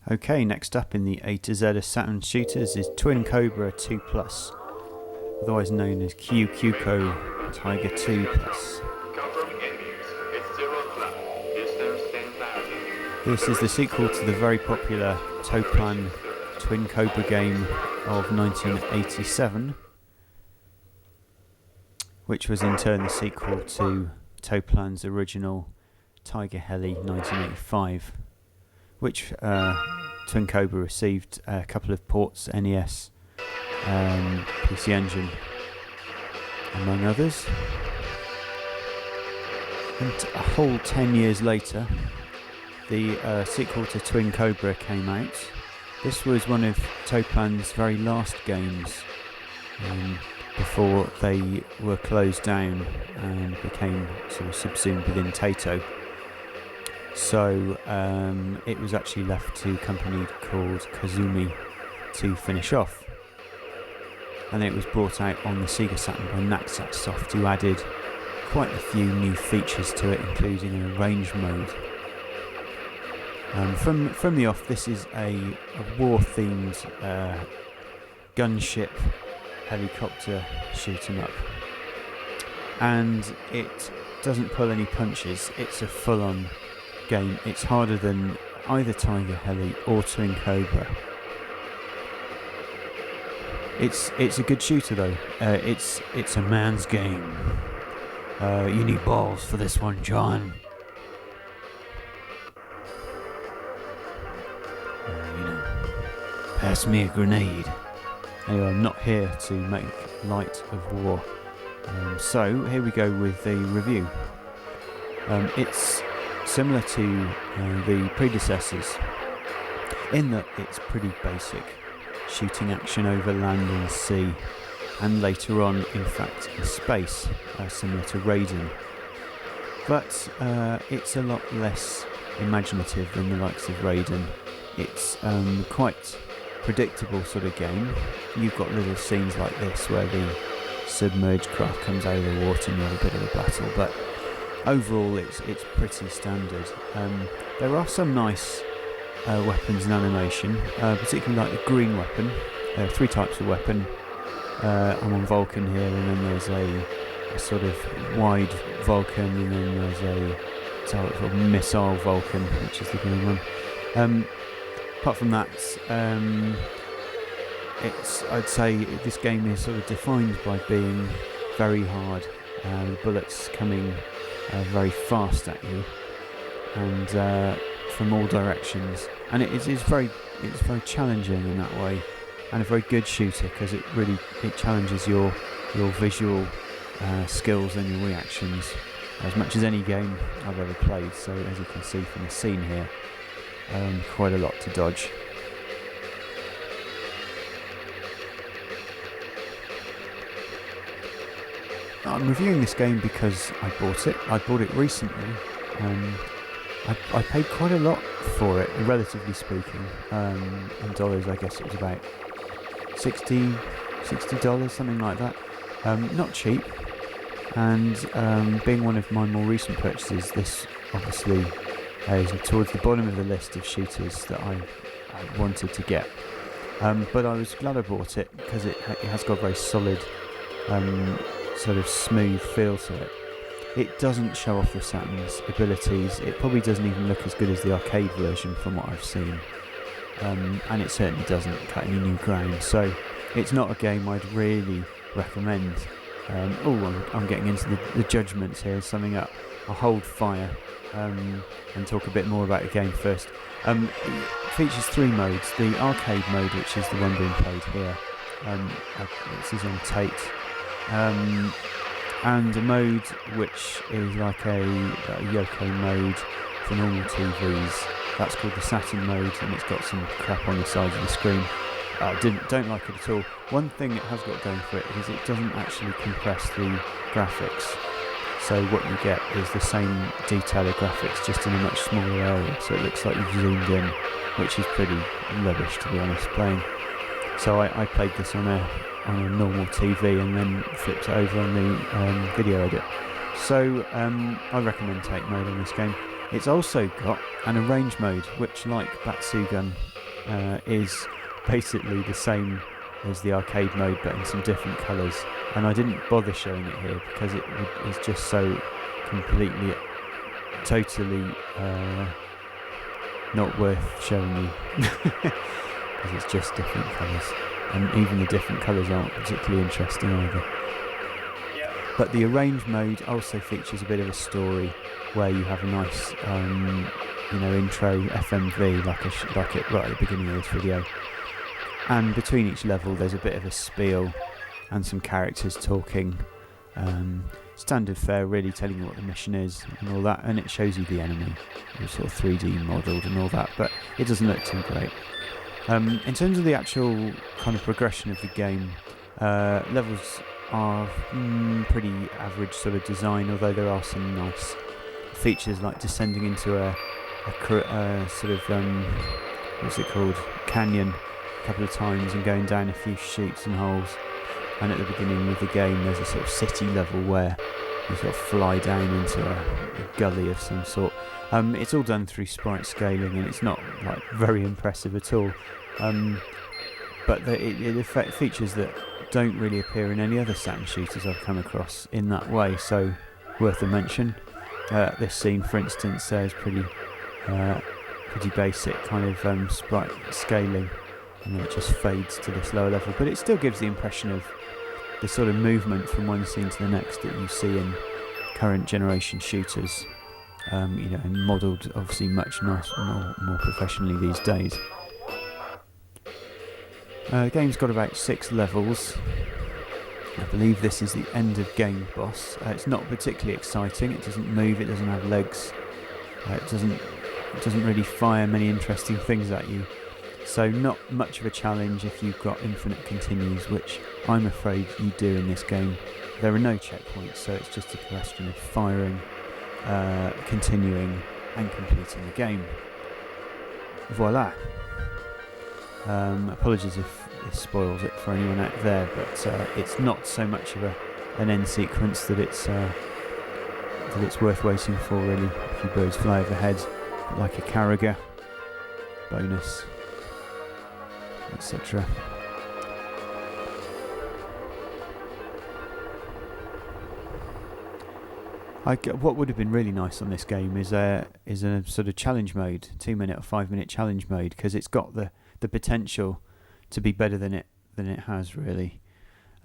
Okay, next up in the A to Z of Saturn shooters is Twin Cobra 2 Plus, otherwise known as KyuKyoku Tiger 2 Plus. This is the sequel to the very popular Toaplan Twin Cobra game of 1987, which was in turn the sequel to Toaplan's original Tiger Heli 1985, which Twin Cobra received a couple of ports, NES, PC Engine, among others. And a whole 10 years later, the sequel to Twin Cobra came out. This was one of Toaplan's very last games before they were closed down and became sort of subsumed within Taito. So it was actually left to a company called Kazumi to finish off. And it was brought out on the Sega Saturn by Naxatsoft, who added quite a few new features to it, including an arrange mode. From the off, this is a war-themed gunship helicopter shoot 'em up. And it doesn't pull any punches, it's a full-on game. It's harder than either Tiger Heli or Twin Cobra. It's a good shooter though. It's a man's game. You need balls for this one, John. Pass me a grenade. Anyway, I'm not here to make light of war. So here we go with the review. It's similar to the predecessors in that it's pretty basic shooting action over land and sea, and later on in fact in space, similar to Raiden, but it's a lot less imaginative than the likes of Raiden. It's quite predictable sort of game. You've got little scenes like this where the submerged craft comes out of the water and you have a bit of a battle, but overall it's pretty standard. There are some nice weapons and animation, particularly like the green weapon. There are three types of weapon. I'm on Vulcan here, and then there's a sort of wide Vulcan, and then there's a sort of missile Vulcan, which is the green one. Apart from that, I'd say this game is sort of defined by being very hard. The bullets coming very fast at you, and from all directions. And it's very challenging in that way, and a very good shooter because it challenges your visual skills and your reactions as much as any game I've ever played. So as you can see from the scene here, quite a lot to dodge. I'm reviewing this game because I bought it. I bought it recently. I paid quite a lot for it, relatively speaking. In dollars, I guess it was about $60, something like that. Not cheap. And being one of my more recent purchases, this obviously is towards the bottom of the list of shooters that I wanted to get. But I was glad I bought it because it has got a very solid, sort of smooth feel to it. It doesn't show off the Saturn's abilities. It probably doesn't even look as good as the arcade version from what I've seen. And it certainly doesn't cut any new ground. So it's not a game I'd really recommend. I'm getting into the judgments here, summing up. I'll hold fire and talk a bit more about the game first. It features three modes. The arcade mode, which is the one being played here. This is on Tate. And a mode which is like a Yoko mode for normal TVs. That's called the Saturn mode, and it's got some crap on the sides of the screen. Don't like it at all. One thing it has got going for it is it doesn't actually compress the graphics. So what you get is the same detail of graphics, just in a much smaller area. So it looks like you've zoomed in, which is pretty rubbish, to be honest, playing. So I played this on a normal TV and then flipped it over on the video edit. So I recommend Take mode on this game. It's also got an arrange mode, which, like Batsugun, is basically the same as the arcade mode, but in some different colours. And I didn't bother showing it here because it is just so completely, totally not worth showing you, because it's just different colours, and even the different colours aren't particularly interesting either. But the arrange mode also features a bit of a story where you have a nice, intro FMV like it right at the beginning of this video. And between each level, there's a bit of a spiel and some characters talking. Standard fare, really, telling you what the mission is and all that. And it shows you the enemy, it's sort of 3D modelled and all that, but it doesn't look too great. In terms of the actual kind of progression of the game, levels are pretty average sort of design, although there are some nice features like descending into a sort of what's it called, canyon a couple of times and going down a few chutes and holes. And at the beginning of the game there's a sort of city level where you sort of fly down into a gully of some sort. It's all done through sprite scaling and it's not like very impressive at all, but it features that don't really appear in any other Saturn shooters I've come across in that way, so worth a mention. This scene, for instance, is pretty basic kind of sprite scaling, and then it just fades to this lower level, but it still gives the impression of the sort of movement from one scene to the next that you see in current generation shooters, and modelled obviously much more professionally these days. The game's got about 6 levels. I believe this is the end of game boss. It's not particularly exciting. It doesn't move. It doesn't have legs. It doesn't really fire many interesting things at you. So not much of a challenge if you've got infinite continues, which I'm afraid you do in this game. There are no checkpoints, so it's just a question of firing, continuing, and completing the game. Voila. Apologies if this spoils it for anyone out there, but it's not so much of an end sequence that it's worth waiting for, really. A few birds fly overhead, like a carriger, bonus, etc. What would have been really nice on this game is a sort of challenge mode, 2-minute or 5-minute challenge mode, because it's got the potential to be better than it has, really.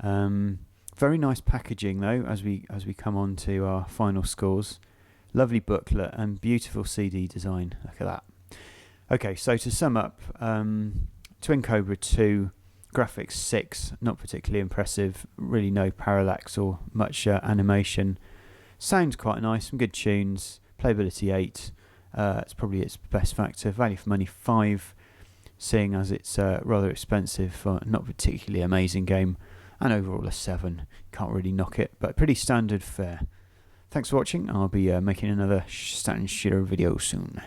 Very nice packaging though, as we come on to our final scores. Lovely booklet and beautiful CD design. Look at that. Okay, so to sum up, Twin Cobra 2, graphics 6, not particularly impressive, really no parallax or much animation. Sounds quite nice, some good tunes. Playability 8, it's probably its best factor. Value for money 5, seeing as it's rather expensive for a not particularly amazing game. And overall a 7, can't really knock it, but pretty standard fare. Thanks for watching. I'll be making another Saturn shooter video soon.